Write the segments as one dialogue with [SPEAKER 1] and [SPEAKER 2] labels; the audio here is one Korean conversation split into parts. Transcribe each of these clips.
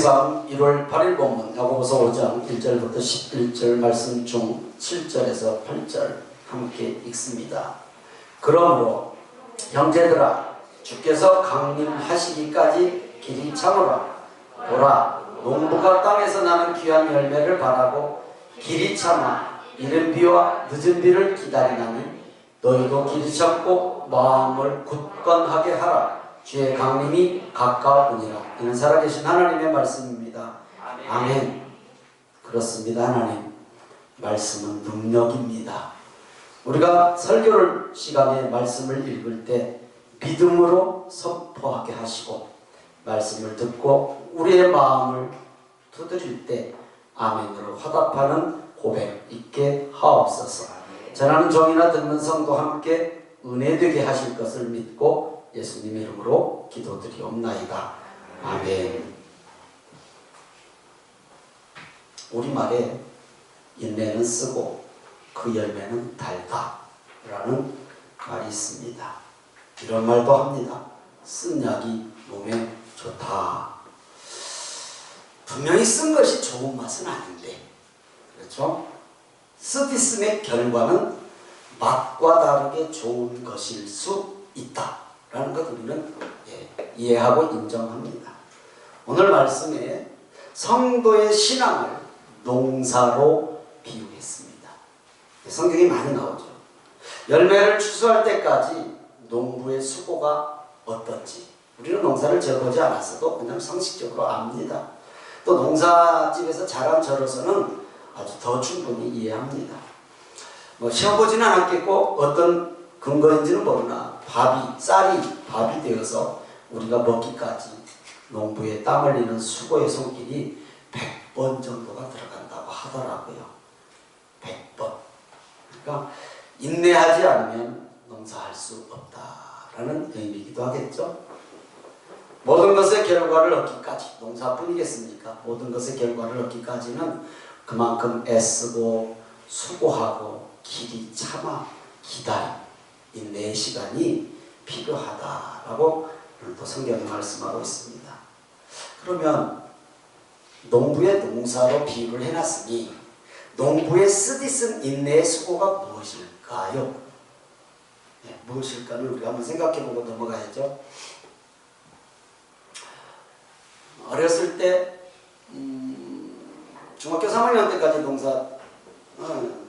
[SPEAKER 1] 성경에서 1월 8일 본문 야고보서 5장 1절부터 11절 말씀 중 7절에서 8절 함께 읽습니다. 그러므로 형제들아 주께서 강림하시기까지 길이 참으라. 보라 농부가 땅에서 나는 귀한 열매를 바라고 길이 참아 이른 비와 늦은 비를 기다리나니 너희도 길이 참고 마음을 굳건하게 하라. 주의 강림이 가까우니라. 이는 살아계신 하나님의 말씀입니다. 아멘. 그렇습니다. 하나님 말씀은 능력입니다. 우리가 설교를 시간에 말씀을 읽을 때 믿음으로 선포하게 하시고 말씀을 듣고 우리의 마음을 두드릴 때 아멘으로 화답하는 고백 있게 하옵소서. 전하는 종이나 듣는 성도 함께 은혜되게 하실 것을 믿고 예수님의 이름으로 기도드리옵나이다. 아멘. 우리말에 인내는 쓰고 그 열매는 달다 라는 말이 있습니다. 이런 말도 합니다. 쓴 약이 몸에 좋다. 분명히 쓴 것이 좋은 맛은 아닌데, 그렇죠? 쓰디씀의 결과는 맛과 다르게 좋은 것일 수 있다 라는 것 우리는 이해하고 인정합니다. 오늘 말씀에 성도의 신앙을 농사로 비유했습니다. 성경이 많이 나오죠. 열매를 추수할 때까지 농부의 수고가 어떤지 우리는 농사를 지어보지 않았어도 그냥 상식적으로 압니다. 또 농사집에서 자란 저로서는 아주 더 충분히 이해합니다. 시험 보지는 않았겠고 어떤 근거인지는 모르나 쌀이 밥이 되어서 우리가 먹기까지 농부의 땀 흘리는 수고의 손길이 100번 정도가 들어간다고 하더라고요. 100번. 그러니까 인내하지 않으면 농사할 수 없다라는 의미이기도 하겠죠. 모든 것의 결과를 얻기까지, 농사뿐이겠습니까? 모든 것의 결과를 얻기까지는 그만큼 애쓰고 수고하고 길이 참아 기다림, 인내의 시간이 필요하다라고 또 성경이 말씀하고 있습니다. 그러면 농부의 농사로 비유를 해놨으니 농부의 쓰디쓴 인내의 수고가 무엇일까요? 무엇일까를 우리가 한번 생각해보고 넘어가야죠. 어렸을 때 중학교 3학년 때까지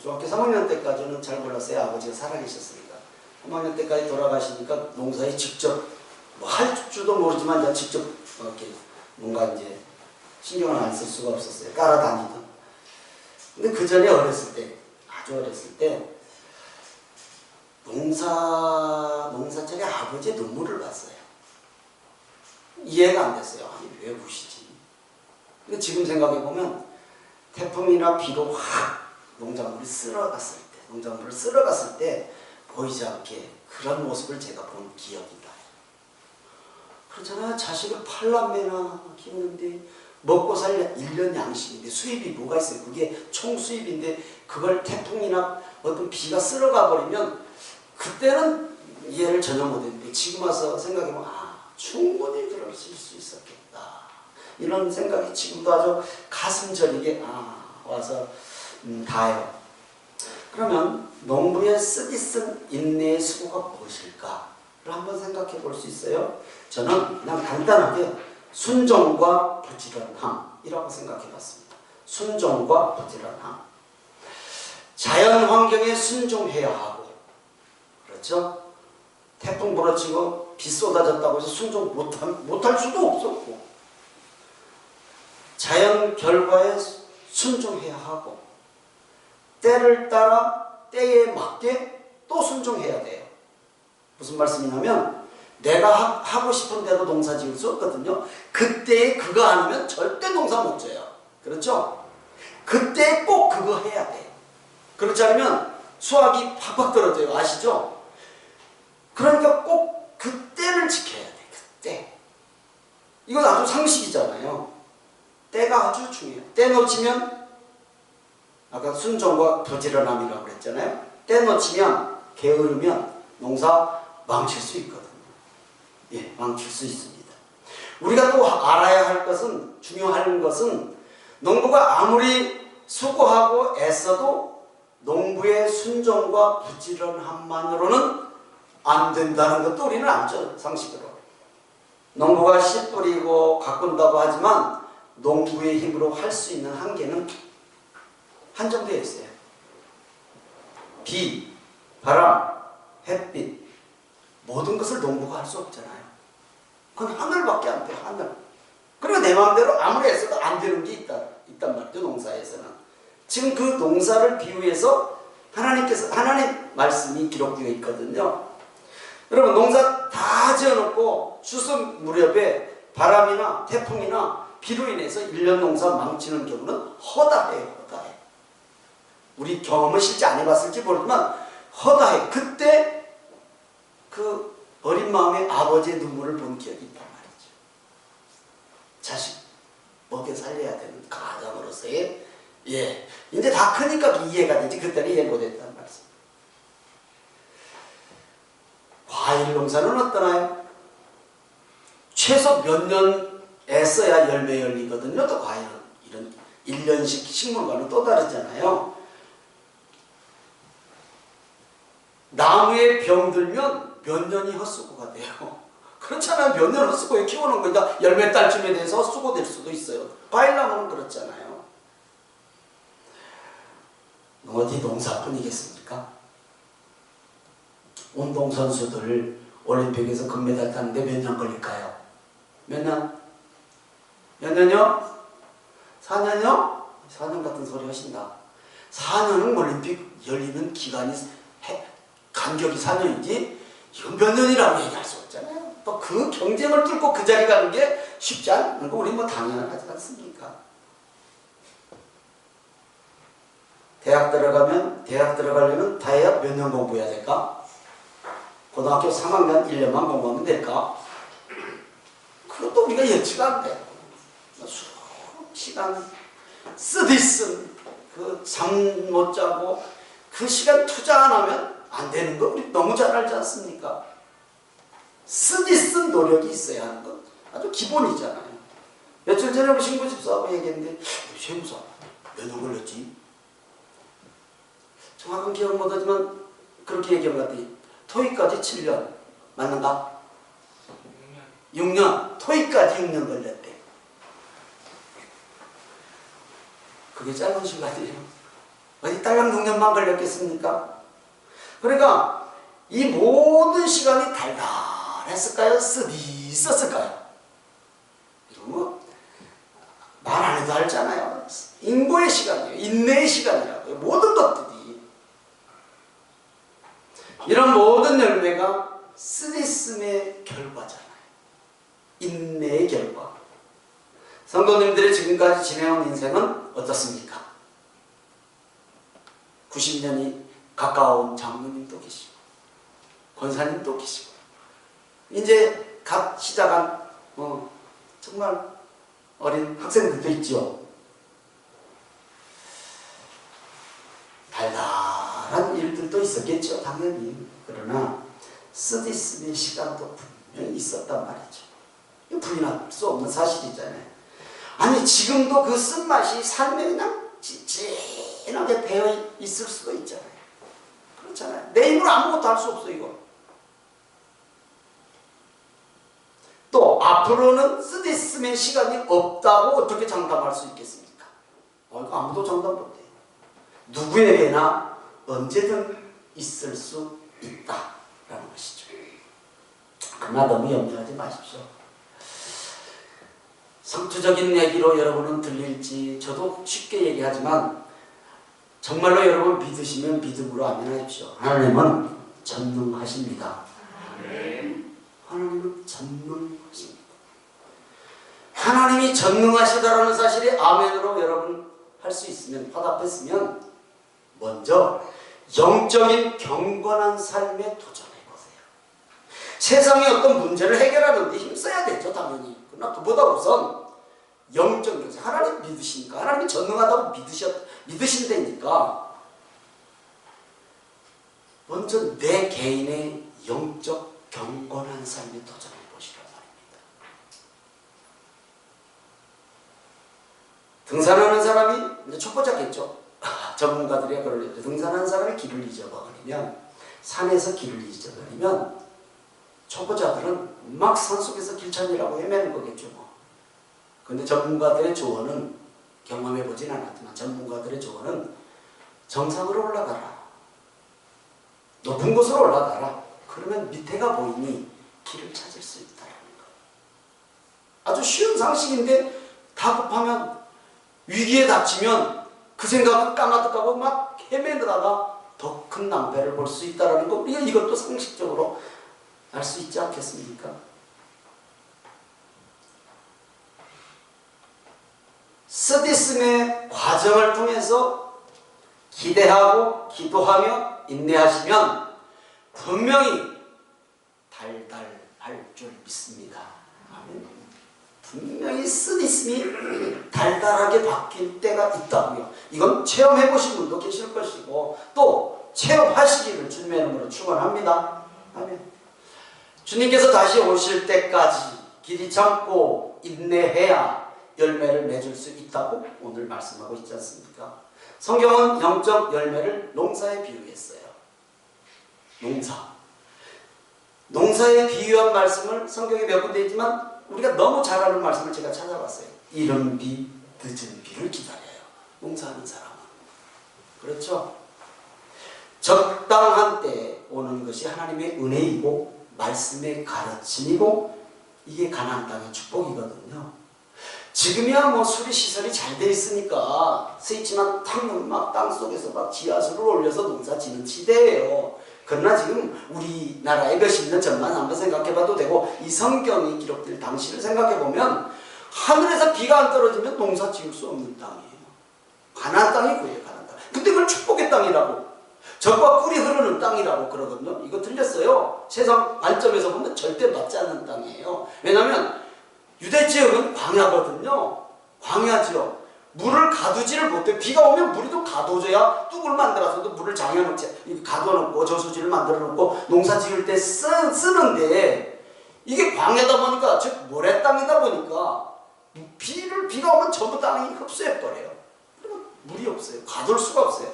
[SPEAKER 1] 중학교 3학년 때까지는 잘 몰랐어요. 아버지가 살아계셨으니까. 3학년 때까지 돌아가시니까 농사에 직접 할 줄도 모르지만 직접 이렇게 뭔가 이제 신경을 안 쓸 수가 없었어요. 따라다니던. 근데 그 전에 어렸을 때, 아주 어렸을 때 농사철에 아버지의 눈물을 봤어요. 이해가 안 됐어요. 아니 왜 우시지? 근데 지금 생각해보면 태풍이나 비로 확 농작물을 쓸어갔을 때 보이지 않게 그런 모습을 제가 본 기억이 나요. 그렇잖아요. 자식을 8남매나 키우는데 먹고 살 1년 양식인데 수입이 뭐가 있어요? 그게 총 수입인데 그걸 태풍이나 어떤 비가 쓸어가 버리면 그때는 이해를 전혀 못했는데 지금 와서 생각해보면 충분히 그럴 수 있었겠다. 이런 생각이 지금도 아주 가슴 저리게 와서 닿아요. 그러면 농부의 쓰디쓴 인내의 수고가 무엇일까를 한번 생각해 볼 수 있어요. 저는 그냥 간단하게 순종과 부지런함이라고 생각해 봤습니다. 순종과 부지런함. 자연 환경에 순종해야 하고, 그렇죠? 태풍 불어치고 비 쏟아졌다고 해서 순종 못할 수도 없었고, 자연 결과에 순종해야 하고, 때를 따라 때에 맞게 또 순종해야 돼요. 무슨 말씀이냐면 내가 하고 싶은 대로 농사 지을 수 없거든요. 그때에 그거 아니면 절대 농사 못 져요. 그렇죠? 그때 꼭 그거 해야 돼요. 그렇지 않으면 수확이 팍팍 떨어져요. 아시죠? 그러니까 꼭 그때를 지켜야 돼. 그때. 이건 아주 상식이잖아요. 때가 아주 중요해요. 때 놓치면 아까 순종과 부지런함이라고 그랬잖아요. 때 놓치면 게으르면 농사 망칠 수 있거든요. 망칠 수 있습니다. 우리가 또 알아야 할 것은, 중요한 것은 농부가 아무리 수고하고 애써도 농부의 순종과 부지런함만으로는 안 된다는 것도 우리는 알죠, 상식으로. 농부가 씨 뿌리고 가꾼다고 하지만 농부의 힘으로 할 수 있는 한계는 한정되어 있어요. 비, 바람, 햇빛, 모든 것을 농부가 할 수 없잖아요. 그건 하늘밖에 안 돼, 하늘. 그리고 내 마음대로 아무리 애써도 안 되는 게 있단 말이죠, 농사에서는. 지금 그 농사를 비유해서 하나님 말씀이 기록되어 있거든요. 여러분, 농사 다 지어놓고 추수 무렵에 바람이나 태풍이나 비로 인해서 1년 농사 망치는 경우는 허다해요, 허다해. 우리 경험을 실제 안 해봤을지 모르지만 허다해. 그때 그 어린 마음에 아버지의 눈물을 본 기억이 있단 말이죠. 자식 먹여 살려야 되는 가장으로서의, 이제 다 크니까 이해가 되지, 그때는 이해 못했단 말씀. 과일 농사는 어떠나요? 최소 몇 년 애써야 열매 열리거든요. 또 과일은 이런 1년씩 식물과는 또 다르잖아요. 나무에 병들면 몇 년이 헛수고가 돼요. 그렇잖아요. 몇 년 헛수고에 키우는 거니까 열매 딸쯤에 대해서 헛수고될 수도 있어요. 과일나무는 그렇잖아요. 어디 농사뿐이겠습니까? 운동선수들 올림픽에서 금메달 따는데 몇 년 걸릴까요? 몇 년? 몇 년이요? 4년이요? 4년 같은 소리 하신다. 4년은 올림픽 열리는 기간이, 간격이 4년이지 이건 몇 년이라고 얘기할 수 없잖아요. 또 그 경쟁을 뚫고 그 자리 가는 게 쉽지 않은 거 우리 뭐 당연하지 않습니까? 대학 들어가려면 대학 몇 년 공부해야 될까? 고등학교 3학년 1년만 공부하면 될까? 그것도 우리가 예측가 안 돼. 시간 쓰디쓴 그 잠 못 자고 그 시간 투자 안 하면 안 되는 거 우리 너무 잘 알지 않습니까? 쓰디쓴 노력이 있어야 하는 거 아주 기본이잖아요. 며칠 전에 우리 신부집사하고 얘기했는데 세무사 몇 년 걸렸지? 정확한 기억 못하지만 그렇게 얘기한 것 같아요. 토익까지 7년 맞는가? 6년. 토익까지 6년 걸렸대. 그게 짧은 시간이에요. 어디 딸랑 6년만 걸렸겠습니까? 그러니까 이 모든 시간이 달달했을까요? 쓰디썼을까요? 이런 거 말 안 해도 알잖아요. 인고의 시간이에요. 인내의 시간이라고요. 모든 것들이. 이런 모든 열매가 쓰디씀의 결과잖아요. 인내의 결과. 성도님들이 지금까지 지내온 인생은 어떻습니까? 90년이 가까운 장로님도 계시고 권사님도 계시고 이제 갓 시작한 정말 어린 학생들도 있죠. 달달한 일들도 있었겠죠, 당연히. 그러나 쓰디씀의 시간도 분명히 있었단 말이죠. 이거 부인할 수 없는 사실이잖아요. 아니 지금도 그 쓴맛이 삶에 그냥 진하게 배어 있을 수도 있잖아요. 그렇잖아요. 내 힘으로 아무것도 할 수 없어 이거. 또 앞으로는 쓰디씀의 시간이 없다고 어떻게 장담할 수 있겠습니까? 이거 아무도 장담 못해요. 누구에게나 언제든 있을 수 있다라는 것이죠. 그러나 너무 염려하지 마십시오. 상투적인 얘기로 여러분은 들릴지 저도 쉽게 얘기하지만 정말로 여러분 믿으시면 믿음으로 아멘하십시오. 하나님은 전능하십니다. 하나님은 전능하십니다. 하나님이 전능하시다라는 사실이 아멘으로 여러분 할 수 있으면 화답했으면 먼저 영적인 경건한 삶에 도전해보세요. 세상의 어떤 문제를 해결하는 데 힘써야 되죠, 당연히. 그러나 그보다 우선 영적인 것을 하나님 믿으시니까, 하나님이 전능하다고 믿으신다니까 먼저 내 개인의 영적 경건한 삶에 도전해 보시란 말입니다. 등산하는 사람이 이제 촉보잡겠죠. 전문가들이 그러죠. 등산하는 사람이 길을 잊어버리면, 산에서 길을 잊어버리면 초보자들은 막 산속에서 길 찾으라고 헤매는 거겠죠. 근데 전문가들의 조언은, 경험해보진 않았지만 전문가들의 조언은 정상으로 올라가라. 높은 곳으로 올라가라. 그러면 밑에가 보이니 길을 찾을 수 있다는 거. 아주 쉬운 상식인데 다급하면, 위기에 닥치면 그 생각은 까마득하고 막 헤매다가 더 큰 낭패를 볼 수 있다는 거. 우리가 이것도 상식적으로 알 수 있지 않겠습니까? 쓰디씀의 과정을 통해서 기대하고 기도하며 인내하시면 분명히 달달할 줄 믿습니다. 아멘. 분명히 쓰디씀이 달달하게 바뀔 때가 있다고요. 이건 체험해보신 분도 계실 것이고 또 체험하시기를 주님의 이름으로 축원합니다. 아멘. 주님께서 다시 오실 때까지 길이 참고 인내해야 열매를 맺을 수 있다고 오늘 말씀하고 있지 않습니까? 성경은 영적 열매를 농사에 비유했어요. 농사에 비유한 말씀을 성경에 몇 군데 있지만 우리가 너무 잘 아는 말씀을 제가 찾아봤어요. 이른 비, 늦은 비를 기다려요. 농사하는 사람은. 그렇죠? 적당한 때에 오는 것이 하나님의 은혜이고 말씀의 가르침이고 이게 가나안 땅의 축복이거든요. 지금이야 뭐 수리시설이 잘 돼 있으니까 쓰있지만 막 땅속에서 막 지하수를 올려서 농사 지는 시대예요. 그러나 지금 우리나라의 몇십 년 전만 한번 생각해봐도 되고 이 성경이 기록될 당시를 생각해보면 하늘에서 비가 안 떨어지면 농사 지을 수 없는 땅이에요. 가나안 땅이고요. 가나안 땅. 근데 그걸 축복의 땅이라고, 젖과 꿀이 흐르는 땅이라고 그러거든요. 이거 틀렸어요. 세상 관점에서 보면 절대 맞지 않는 땅이에요. 왜냐하면 유대 지역은 광야거든요. 광야 지역. 물을 가두지를 못해. 비가 오면 물이 좀 가둬져야 뚝을 만들어서도 물을 장해놓지, 가둬놓고 저수지를 만들어 놓고 농사 지을 때 쓰는데 이게 광야다 보니까, 즉 모래 땅이다 보니까 비가 오면 전부 땅이 흡수해버려요. 그러면 물이 없어요. 가둘 수가 없어요.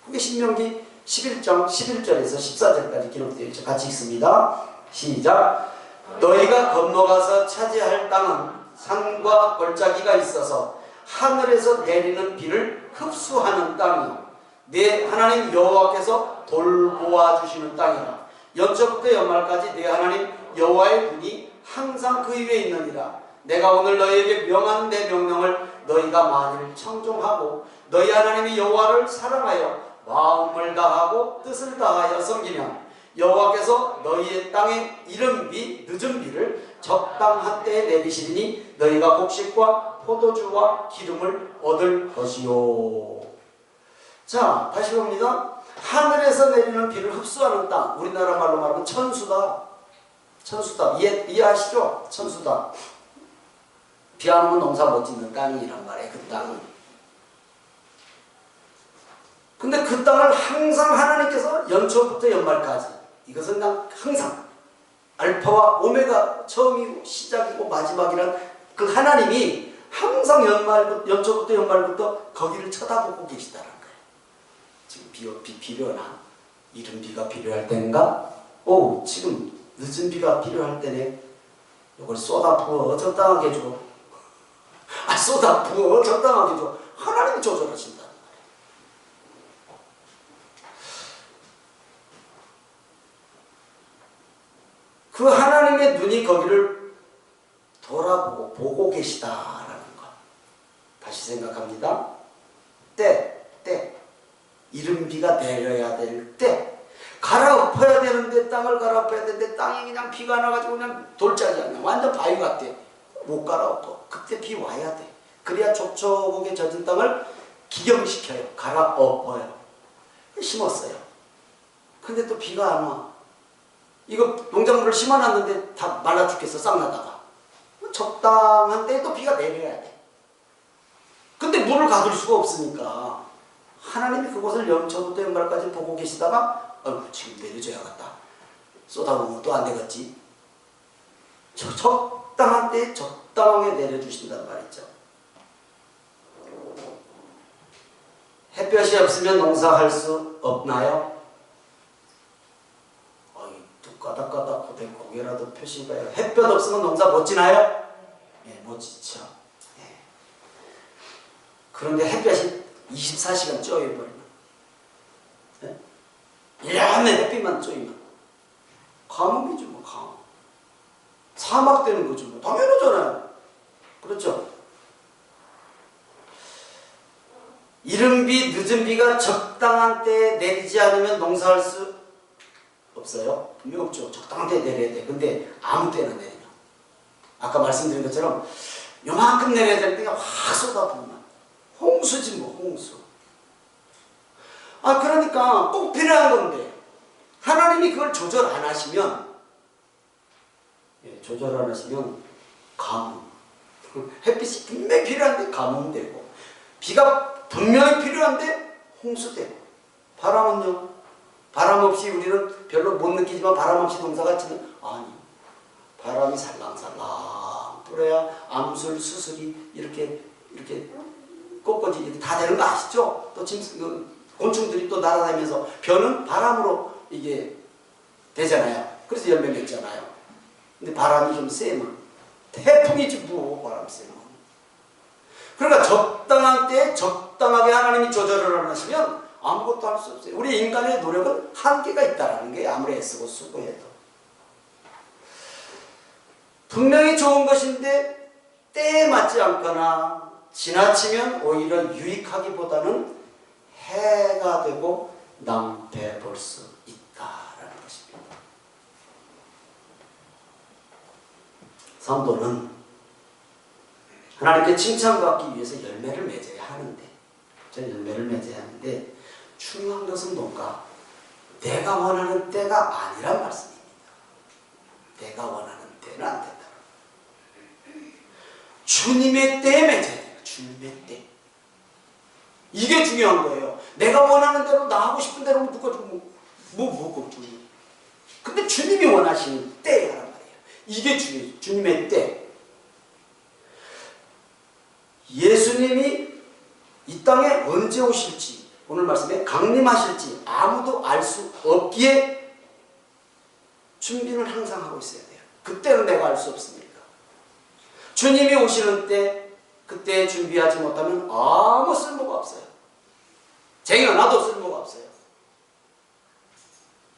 [SPEAKER 1] 그게 신명기 11장 11절에서 14절까지 기록되어 있죠. 같이 읽습니다. 시작. 너희가 건너가서 차지할 땅은 산과 골짜기가 있어서 하늘에서 내리는 비를 흡수하는 땅이요 내 하나님 여호와께서 돌보아 주시는 땅이라. 연초부터 연말까지 내 하나님 여호와의 분이 항상 그 위에 있느니라. 내가 오늘 너희에게 명하는 내 명령을 너희가 만일 청종하고 너희 하나님이 여호와를 사랑하여 마음을 다하고 뜻을 다하여 섬기면 여호와께서 너희의 땅에 이른 비 늦은 비를 적당한 때에 내리시리니 너희가 곡식과 포도주와 기름을 얻을 것이요. 자, 다시 봅니다. 하늘에서 내리는 비를 흡수하는 땅, 우리나라 말로 말하면 천수다. 천수다. 이해하시죠? 천수다. 비 안 오면 농사 못 짓는 땅이란 말이에요. 그 땅이. 근데 그 땅을 항상 하나님께서 연초부터 연말까지, 이것은 그냥 항상 알파와 오메가, 처음이고 시작이고 마지막이란 그 하나님이 항상 연초부터 연말부터 거기를 쳐다보고 계시다는 거예요. 지금 비 필요하나? 이른 비가 필요할 때인가? 오, 지금 늦은 비가 필요할 때네. 이걸 쏟아 부어 적당하게 줘. 쏟아 부어 적당하게 줘. 하나님이 조절하신다. 그 하나님의 눈이 거기를 돌아보고 보고 계시다라는 것. 다시 생각합니다. 때. 이른 비가 내려야 될 때. 갈아엎어야 되는데, 땅을 갈아엎어야 되는데 땅이 그냥 비가 나가지고 그냥 돌짝이 아니야. 완전 바위 같아. 못 갈아엎어. 그때 비 와야 돼. 그래야 촉촉하게 젖은 땅을 기경시켜요. 갈아엎어요. 심었어요. 근데 또 비가 안 와. 이거 농작물을 심어놨는데 다 말라 죽겠어. 싹나다가. 적당한 때에 또 비가 내려야 돼. 근데 물을 가둘 수가 없으니까 하나님이 그곳을 연초부터 연말까지 보고 계시다가 지금 내려줘야겠다. 쏟아부으면 또 안 되겠지. 적당한 때에 적당하게 내려주신단 말이죠. 햇볕이 없으면 농사할 수 없나요? 또 까닥까닥 고개라도 펴시봐요. 햇볕 없으면 농사 못 지나요? 예, 못 짓죠. 예. 그런데 햇볕이 24시간 쪼여버리면, 예? 1년에 햇빛만 쪼이면 가뭄이죠, 뭐 가뭄. 사막 되는 거죠, 뭐 당연하잖아요. 그렇죠? 이른 비, 늦은 비가 적당한 때에 내리지 않으면 농사할 수 없어요? 분명 없죠. 적당한 때에 내려야 돼. 근데 아무 때나 내리면. 아까 말씀드린 것처럼 요만큼 내려야 될 때가 확 쏟아부으면 홍수지 뭐, 홍수. 그러니까 꼭 필요한 건데 하나님이 그걸 조절 안 하시면, 조절 안 하시면 가뭄. 햇빛이 분명히 필요한데 가뭄되고, 비가 분명히 필요한데 홍수되고, 바람은요? 바람 없이 우리는 별로 못 느끼지만 바람 없이 농사가 지는, 아니, 바람이 살랑살랑 불어야 암술, 수술이 이렇게 꽃꽂이 다 되는 거 아시죠? 또 곤충들이 또 날아다니면서 벼는 바람으로 이게 되잖아요. 그래서 열매 맺잖아요. 근데 바람이 좀 세면 태풍이지 뭐, 바람 세면. 그러니까 적당한 때에 적당하게 하나님이 조절을 안 하시면 아무것도 할 수 없어요. 우리 인간의 노력은 한계가 있다는 게 아무리 애쓰고 수고해도. 분명히 좋은 것인데 때에 맞지 않거나 지나치면 오히려 유익하기보다는 해가 되고 낭패 볼 수 있다라는 것입니다. 성도는 하나님께 칭찬받기 위해서 열매를 맺어야 하는데, 열매를 맺어야 하는데 중요한 것은 뭔가? 내가 원하는 때가 아니란 말씀입니다. 내가 원하는 때는 안 된다. 주님의 때에 맺어야 돼요. 주님의 때. 이게 중요한 거예요. 내가 원하는 대로, 나 하고 싶은 대로 누가 좀 뭐 걱정해. 근데 주님이 원하시는 때라는 말이에요. 이게 중요해요. 주님의 때. 예수님이 이 땅에 언제 오실지, 오늘 말씀에 강림하실지 아무도 알 수 없기에 준비를 항상 하고 있어야 돼요. 그때는 내가 알 수 없으니까. 주님이 오시는 때, 그때 준비하지 못하면 아무 쓸모가 없어요. 쟁여놔도 쓸모가 없어요.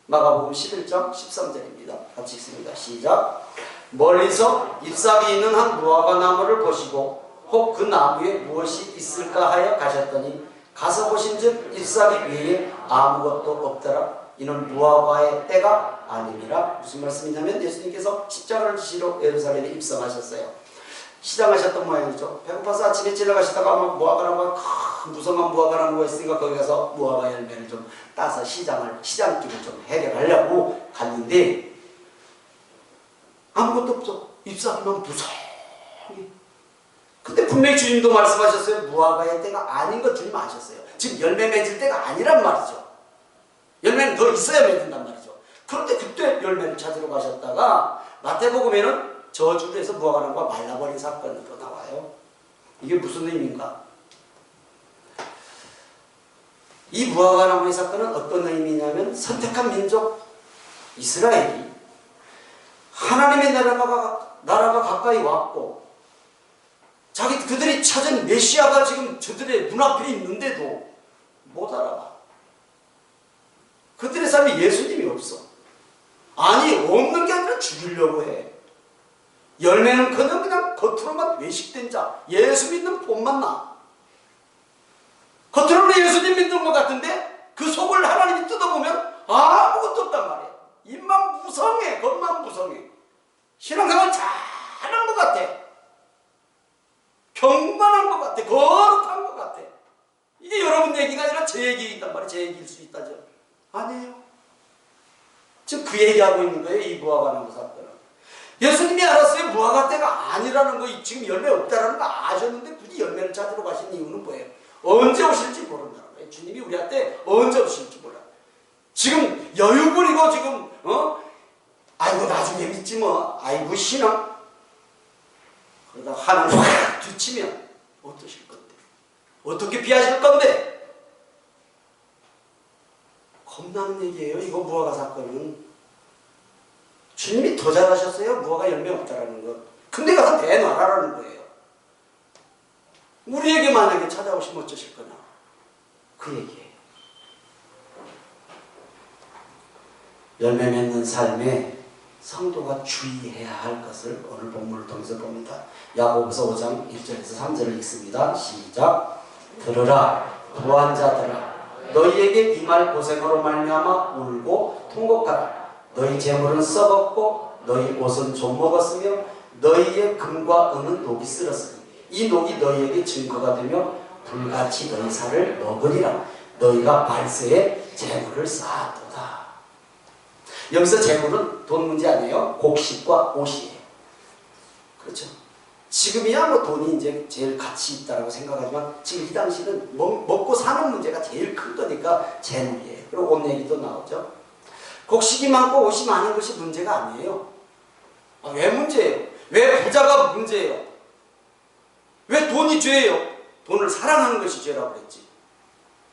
[SPEAKER 1] 마가복음 11장 13절입니다. 같이 읽습니다. 시작. 멀리서 잎사귀 있는 한 무화과 나무를 보시고 혹 그 나무에 무엇이 있을까 하여 가셨더니 가서 보신즉 잎사귀 위에 아무것도 없더라. 이는 무화과의 때가 아님이라. 무슨 말씀이냐면 예수님께서 십자가를 지시러 예루살렘에 입성하셨어요. 시장하셨던 모양이죠. 배고파서 아침에 지나가시다가 무화과나무가 큰 무성한 무화과나무가 있으니까 거기 가서 무화과 열매를 좀 따서 시장길을 좀 해결하려고 갔는데 아무것도 없어. 잎사귀만 무성해. 근데 분명히 주님도 말씀하셨어요. 무화과의 때가 아닌 것 주님 아셨어요. 지금 열매 맺을 때가 아니란 말이죠. 열매는 더 있어야 맺는단 말이죠. 그런데 그때 열매를 찾으러 가셨다가 마태복음에는 저주를 해서 무화과나무가 말라버린 사건이 또 나와요. 이게 무슨 의미인가? 이 무화과나무의 사건은 어떤 의미냐면 선택한 민족 이스라엘이 하나님의 나라가 가까이 왔고 그들이 찾은 메시아가 지금 저들의 눈앞에 있는데도 못 알아봐. 그들의 삶에 예수님이 없어. 아니, 없는 게 아니라 죽이려고 해. 열매는 그냥 겉으로만 외식된 자, 예수 믿는 폼만 나. 겉으로는 예수님 믿는 것 같은데 그 속을 하나님이 뜯어보면 아무것도 없단 말이에요. 입만 무성해, 겉만 무성해. 신앙생활 잘한 것 같아. 경건한 것 같아. 거룩한 것 같아. 이게 여러분 얘기가 아니라 제 얘기이단 말이에요. 제 얘기일 수 있다죠. 아니에요. 지금 그 얘기하고 있는 거예요. 이 무화과나무 사건은. 예수님이 알았어요. 무화과 때가 아니라는 거, 지금 열매 없다라는 거 아셨는데 굳이 열매를 찾으러 가신 이유는 뭐예요? 언제 오실지 모른다는 거예요. 주님이 우리한테 언제 오실지 몰라. 지금 여유 부리고 지금 아이고 나중에 믿지 뭐. 아이고 신앙. 그러다 하나님 확 뒤치면 어떠실 건데? 어떻게 피하실 건데? 끝나는 얘기예요. 이거 무화과 사건은. 주님이 더 잘하셨어요. 무화과 열매 없다라는 것. 근데 가서 대놔라라는 거예요. 우리에게 만약에 찾아오시면 어쩌실 거냐. 그 얘기예요. 열매 맺는 삶에 성도가 주의해야 할 것을 오늘 본문을 통해서 봅니다. 야고보서 5장 1절에서 3절을 읽습니다. 시작. 들으라 부한 자들아 너희에게 이 말 고생으로 말미암아 울고 통곡하라. 너희 재물은 썩었고 너희 옷은 좀 먹었으며 너희의 금과 은은 녹이 쓸었으니 이 녹이 너희에게 증거가 되며 불같이 너희 살을 먹으리라. 너희가 발세에 재물을 쌓았도다. 여기서 재물은 돈 문제 아니에요. 곡식과 옷이에요. 그렇죠. 지금이야 뭐 돈이 이제 제일 가치 있다라고 생각하지만 지금 이 당시는 먹고 사는 문제가 제일 큰 거니까 재물이에요. 그리고 옷 얘기도 나오죠. 곡식이 많고 옷이 많은 것이 문제가 아니에요. 왜 문제예요? 왜 부자가 문제예요? 왜 돈이 죄예요? 돈을 사랑하는 것이 죄라고 그랬지.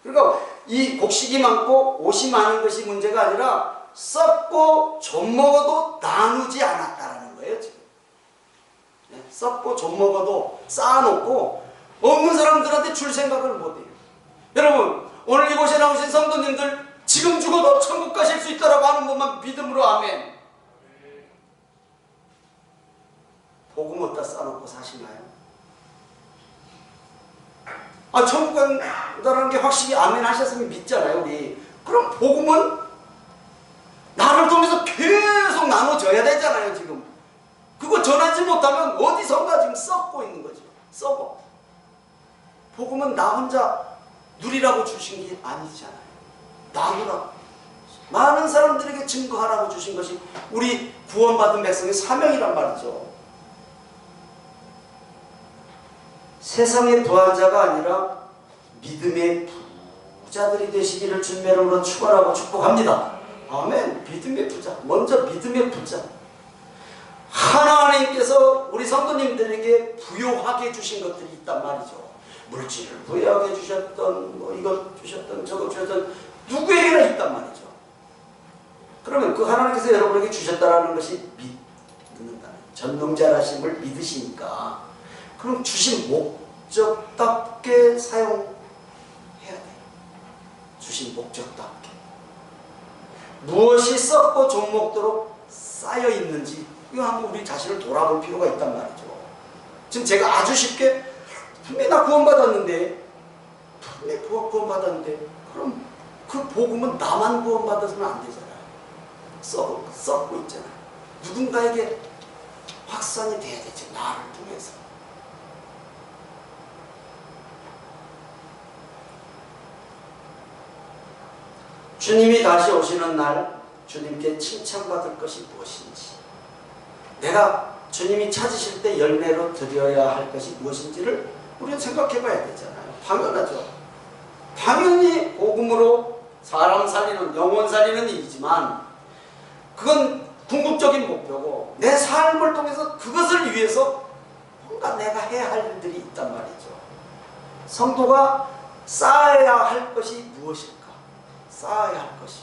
[SPEAKER 1] 그러니까 이 곡식이 많고 옷이 많은 것이 문제가 아니라 썩고 좀 먹어도 나누지 않았다라는 거예요. 지금 썩고 좀 먹어도 쌓아놓고 없는 사람들한테 줄 생각을 못해요. 여러분 오늘 이곳에 나오신 성도님들 지금 죽어도 천국 가실 수 있다라고 하는 것만 믿음으로 아멘. 복음 어디다 쌓아놓고 사시나요? 천국 간다는 게 확실히 아멘 하셨으면 믿잖아요 우리. 그럼 복음은 나를 통해서 계속 나눠져야 되잖아요 지금. 그거 전하지 못하면 어디선가 지금 썩고 있는 거죠. 썩어. 복음은 나 혼자 누리라고 주신 게 아니잖아요. 나누라. 많은 사람들에게 증거하라고 주신 것이 우리 구원받은 백성의 사명이란 말이죠. 세상의 부한 자가 아니라 믿음의 부자들이 되시기를 주님의 이름으로 축원하고 축복합니다. 아멘. 믿음의 부자. 먼저 믿음의 부자. 하나님께서 우리 성도님들에게 부요하게 주신 것들이 있단 말이죠. 물질을 부여하게 주셨던 뭐 이것 주셨던 저것 주셨던 누구에게나 있단 말이죠. 그러면 그 하나님께서 여러분에게 주셨다라는 것이 믿는다는 전능자라심을 믿으시니까 그럼 주신 목적답게 사용해야 돼요. 주신 목적답게. 무엇이 썩고 좀 먹도록 쌓여 있는지 이거 한번 우리 자신을 돌아볼 필요가 있단 말이죠. 지금 제가 아주 쉽게 분명히 나 구원받았는데 분명히 구원받았는데 그럼 그 복음은 나만 구원받아서는 안 되잖아요. 썩고 있잖아요. 누군가에게 확산이 돼야 되죠. 나를 통해서. 주님이 다시 오시는 날 주님께 칭찬받을 것이 무엇인지, 내가 주님이 찾으실 때 열매로 드려야 할 것이 무엇인지를 우리는 생각해 봐야 되잖아요. 당연하죠. 당연히 복음으로 사람 살리는, 영혼 살리는 일이지만 그건 궁극적인 목표고 내 삶을 통해서 그것을 위해서 뭔가 내가 해야 할 일들이 있단 말이죠. 성도가 쌓아야 할 것이 무엇일까? 쌓아야 할 것이.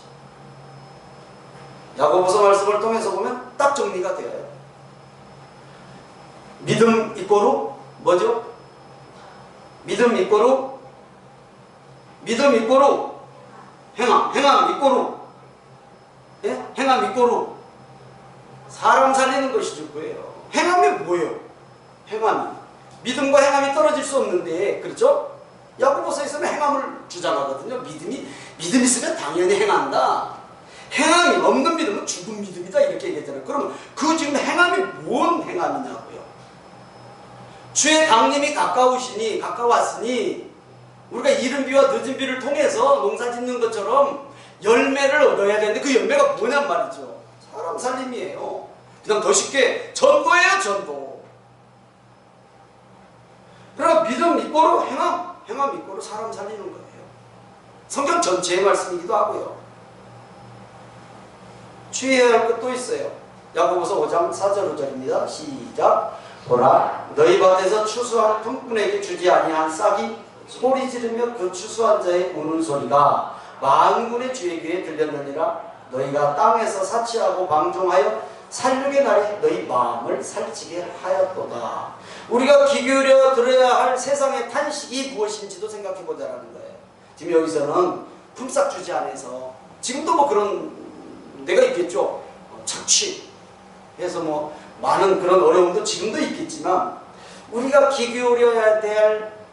[SPEAKER 1] 야고보서 말씀을 통해서 보면 딱 정리가 되어요. 믿음 이꼬르 뭐죠? 믿음 이꼬르 행함 이꼬르 예? 행함 이꼬르 사람 살리는 것이 전부예요. 행함이 뭐예요? 행함이 믿음과 행함이 떨어질 수 없는데, 그렇죠? 야고보서에서는 행함을 주장하거든요. 믿음 있으면 당연히 행한다. 행함이 없는 믿음은 죽은 믿음이다 이렇게 얘기했잖아요. 그럼 그 지금 행함이 뭔 행함이냐고요? 주의 강림이 가까웠으니 우리가 이른 비와 늦은 비를 통해서 농사 짓는 것처럼 열매를 얻어야 되는데 그 열매가 뭐냔 말이죠. 사람 살림이에요. 그냥 더 쉽게 전도예요. 전도. 그러니까 믿음 이꼬르 행함 이꼬르 사람 살리는 거예요. 성경 전체의 말씀이기도 하고요. 주의해야 할 것도 있어요. 야고보서 5장 4절 5절입니다. 시작. 보라, 너희 밭에서 추수한 품꾼에게 주지 아니한 싹이 소리 지르며 그 추수한 자의 우는 소리가 만군의 주의 귀에 들렸느니라. 너희가 땅에서 사치하고 방종하여 살육의 날에 너희 마음을 살찌게 하였도다. 우리가 귀 기울여 들어야 할 세상의 탄식이 무엇인지도 생각해보자라는 거예요. 지금 여기서는 품삯주지 안에서 지금도 뭐 그런 데가 있겠죠. 착취해서 뭐 많은 그런 어려움도 지금도 있겠지만 우리가 귀 기울여야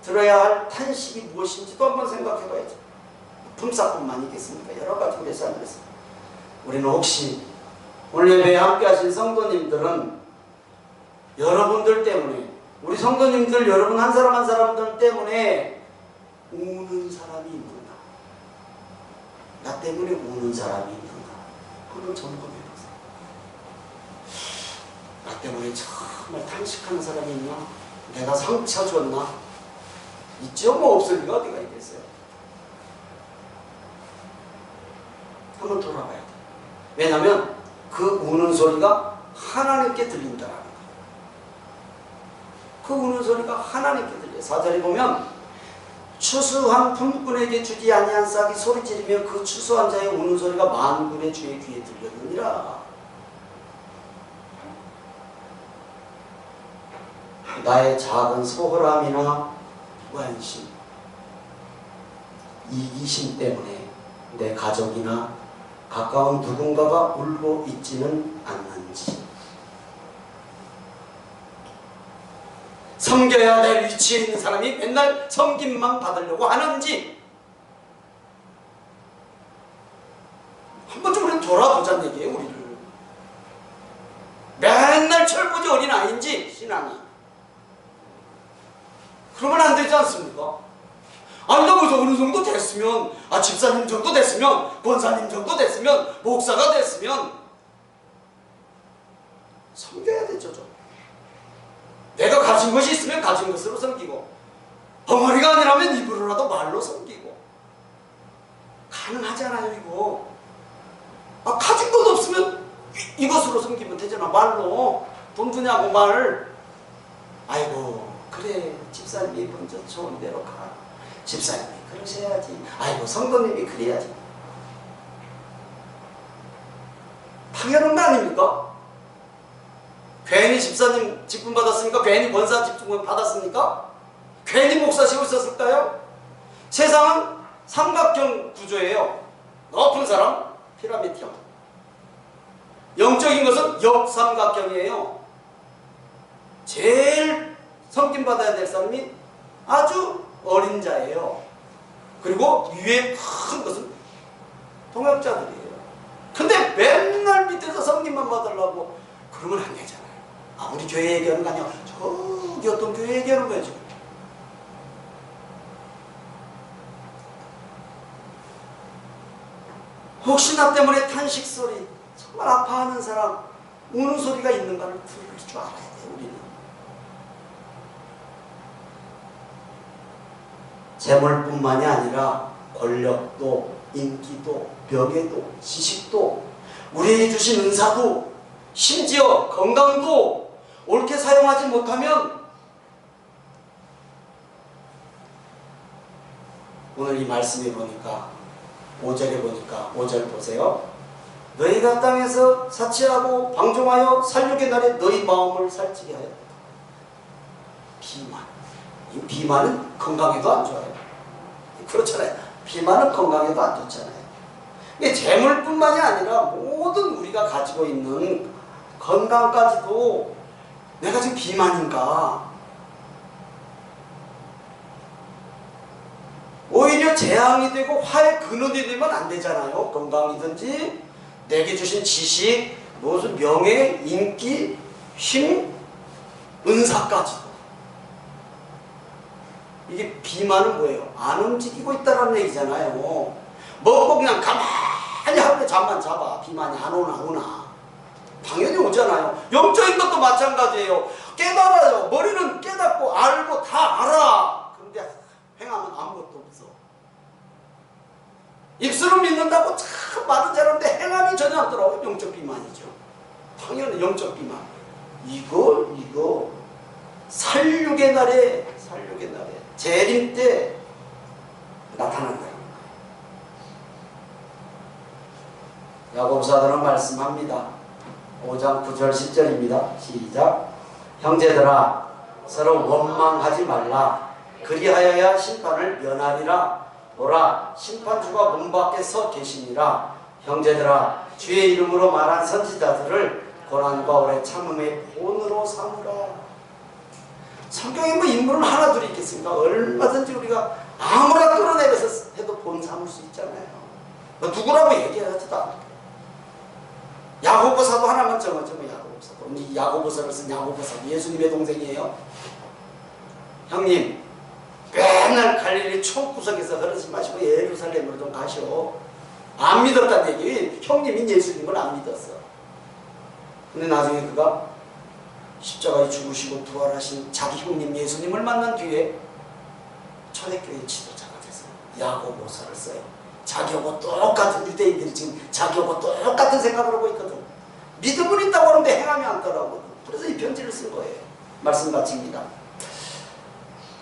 [SPEAKER 1] 들어야 할 탄식이 무엇인지도 한번 생각해봐야죠. 품삯뿐만 있겠습니까? 여러 가지 우리의 삶에서. 우리는 혹시 오늘 예배에 함께 하신 성도님들은 여러분들 때문에, 우리 성도님들 여러분 한 사람 한 사람들 때문에 우는 사람이 있는가? 나 때문에 우는 사람이 있는가? 한번 점검해보세요. 나 때문에 정말 탄식하는 사람이 있나? 내가 상처 줬나? 있죠? 뭐 없을 리가 어디가 있겠어요? 한번 돌아봐야 돼. 왜냐하면 그 우는 소리가 하나님께 들린다라는 거예요. 그 우는 소리가 하나님께 들려요. 4절에 보면 추수한 품꾼에게 주지 아니한 싹이 소리지르며 그 추수한 자의 우는 소리가 만군의 주의 귀에 들렸느니라. 나의 작은 소홀함이나 무관심, 이기심 때문에 내 가족이나 가까운 누군가가 울고 있지는 않는지, 섬겨야 될 위치에 있는 사람이 맨날 섬김만 받으려고 하는지 한번 좀 우리는 돌아보자는 얘기예요. 우리를 맨날 철부지 어린 아이인지 신앙이 그러면 안 되지 않습니까? 아니 나 그래서 어느 정도 됐으면, 집사님 정도 됐으면, 권사님 정도 됐으면, 목사가 됐으면 섬겨야 되죠. 좀. 내가 가진 것이 있으면 가진 것으로 섬기고, 벙어리가 아니라면 입으로라도 말로 섬기고. 가능하잖아요 이거. 가진 것 없으면 이것으로 섬기면 되잖아. 말로. 돈 주냐고 말. 아이고 그래 집사님이 먼저 좋은 대로 가. 집사님이 그러셔야지. 아이고 성도님이 그래야지. 당연한 거 아닙니까? 괜히 집사님 직분 받았습니까? 괜히 권사 직분 받았습니까? 괜히 목사 세우셨을까요? 세상은 삼각형 구조예요. 높은 사람 피라미드형, 영적인 것은 역삼각형이에요. 제일 섬김받아야 될 사람이 아주 어린 자예요. 그리고 위에 큰 것은 동역자들이에요. 근데 맨날 밑에서 섬김만 받으려고 그러면 안 되잖아요. 우리 교회 얘기하는 거 아니야. 저기 어떤 교회 얘기하는 거예요 지금. 혹시 나 때문에 탄식 소리, 정말 아파하는 사람, 우는 소리가 있는가를 들을 줄 알아야 돼요. 우리는 재물뿐만이 아니라 권력도, 인기도, 명예도, 지식도, 우리에게 주신 은사도, 심지어 건강도 옳게 사용하지 못하면, 오늘 이 말씀에 보니까 5절에 보니까 5절 보세요. 너희가 땅에서 사치하고 방종하여 살육의 날에 너희 마음을 살찌게 하였다. 비만. 이 비만은 건강에도 안 좋아요. 그렇잖아요. 비만은 건강에도 안 좋잖아요. 이게 재물뿐만이 아니라 모든 우리가 가지고 있는 건강까지도 내가 지금 비만인가? 오히려 재앙이 되고 화의 근원이 되면 안 되잖아요. 건강이든지 내게 주신 지식, 무슨 명예, 인기, 힘, 은사까지도. 이게 비만은 뭐예요? 안 움직이고 있다는 얘기잖아요. 먹고 그냥 가만히 하루에 잠만 자봐. 비만이 안 오나. 당연히 오잖아요. 영적인 것도 마찬가지예요. 깨달아요. 머리는 깨닫고 알고 다 알아. 그런데 행하면 아무것도 없어. 입술은 믿는다고 참 말은 잘하는데 행함이 전혀 안 들어가요. 영적 비만이죠. 당연히 영적 비만. 이거 살육의 날에 재림 때 나타난다. 야고보서는 말씀합니다. 5장 9절 10절입니다. 시작. 형제들아 서로 원망하지 말라. 그리하여야 심판을 면하리라. 보라 심판주가 문 밖에 서 계시니라. 형제들아 주의 이름으로 말한 선지자들을 고난과 오래 참음의 본으로 삼으라. 성경에 뭐 인물은 하나 둘이 있겠습니까? 얼마든지 우리가 아무나 끌어내려서 해도 본 삼을 수 있잖아요. 누구라고 얘기하지도 않아요. 야고보사도 하나만 정하자면 야고보사도. 이 야고보서를 쓴 야고보사도 예수님의 동생이에요. 형님 맨날 갈릴리 총구석에서 흐르지 마시고 예루살렘으로 좀 가시오. 안 믿었다는 얘기. 형님인 예수님을 안 믿었어. 근데 나중에 그가 십자가에 죽으시고 부활하신 자기 형님 예수님을 만난 뒤에 초대교회 지도자가 돼서 야고보서를 써요. 자기하고 똑같은 유대인들이 지금 자기하고 똑같은 생각을 하고 있거든. 믿음은 있다고 하는데 행함이 않더라고. 그래서 이 편지를 쓴 거예요. 말씀 마칩니다.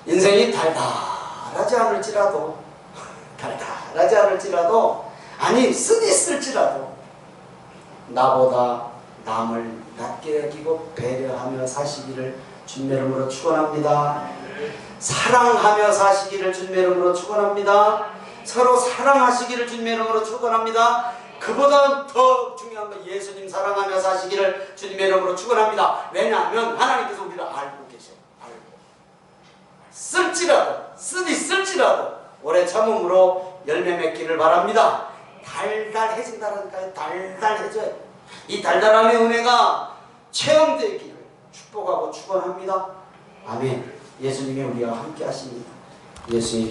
[SPEAKER 1] 인생이 달달하지 않을지라도 아니 쓴 있을지라도 나보다 남을 낮게 여기고 배려하며 사시기를 주님의 이름으로 축원합니다. 사랑하며 사시기를 주님의 이름으로 축원합니다. 서로 사랑하시기를 주님의 이름으로 축원합니다. 그보다 더 중요한 건 예수님 사랑하며 사시기를 주님의 이름으로 축원합니다. 왜냐하면 하나님께서 우리를 알고 계셔요. 쓰니 쓸지라도 오래 참음으로 열매 맺기를 바랍니다. 달달해진다니까요. 달달해져요. 이 달달함의 은혜가 체험되기를 축복하고 축원합니다. 아멘. 예수님이 우리와 함께 하십니다. 예수님